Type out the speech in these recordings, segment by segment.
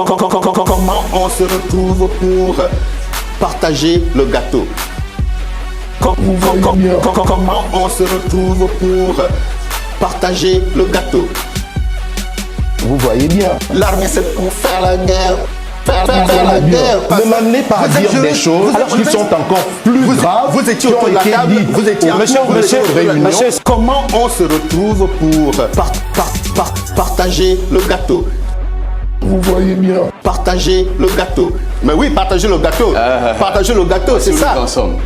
Comment on se retrouve pour partager le gâteau? Comment on se retrouve pour partager le gâteau? Vous voyez bien. L'armée c'est pour faire la guerre. Faire la guerre. Ne m'amenez pas à dire des choses qui sont encore plus graves. Vous étiez autour de la table. Vous étiez monsieur, comment on se retrouve pour partager le gâteau? Vous voyez bien. Partager le gâteau. Mais oui, partager le gâteau. Partager le gâteau, c'est ça.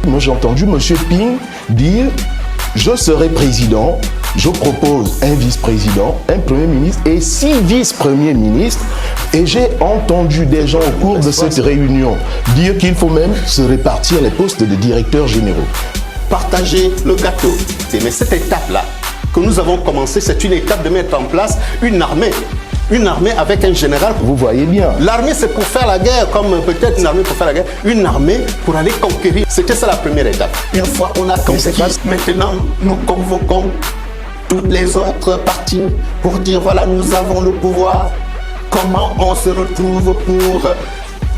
Moi, j'ai entendu M. Ping dire « Je serai président, je propose un vice-président, un premier ministre et 6 vice-premiers ministres. » Et j'ai entendu des gens au cours de cette réunion dire qu'il faut même se répartir les postes de directeurs généraux. Partager le gâteau. Mais cette étape-là que nous avons commencé, c'est une étape de mettre en place une armée. Une armée avec un général. Vous voyez bien. L'armée, c'est pour faire la guerre, comme peut-être une armée pour faire la guerre. Une armée pour aller conquérir. C'était ça la première étape. Une fois on a conquis, maintenant nous convoquons toutes les autres parties pour dire voilà, nous avons le pouvoir. Comment on se retrouve pour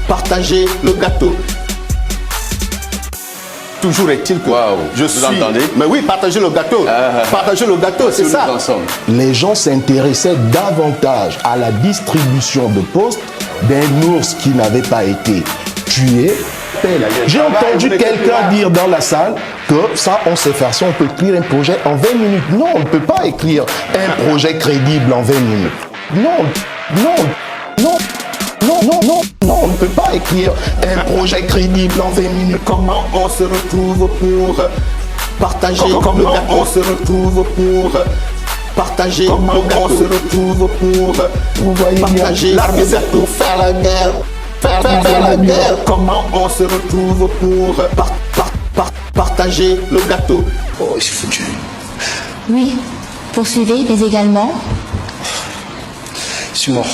partager le gâteau? Toujours est-il que vous entendez? Mais oui, partager le gâteau. Partager le gâteau, c'est ça. Les gens s'intéressaient davantage à la distribution de postes d'un ours qui n'avait pas été tué. J'ai entendu quelqu'un dire dans la salle que ça, on sait faire ça, on peut écrire un projet en 20 minutes. Non, on ne peut pas écrire un projet crédible en 20 minutes. Non, on ne peut pas écrire un projet crédible en 20 minutes. Comment on se retrouve pour partager le gâteau? On se retrouve pour partager le gâteau? On se retrouve pour partager l'armée, c'est pour faire la guerre. Faire la guerre. Comment on se retrouve pour partager le gâteau? Oh, c'est foutu. Oui, poursuivez, mais également... Je suis mort.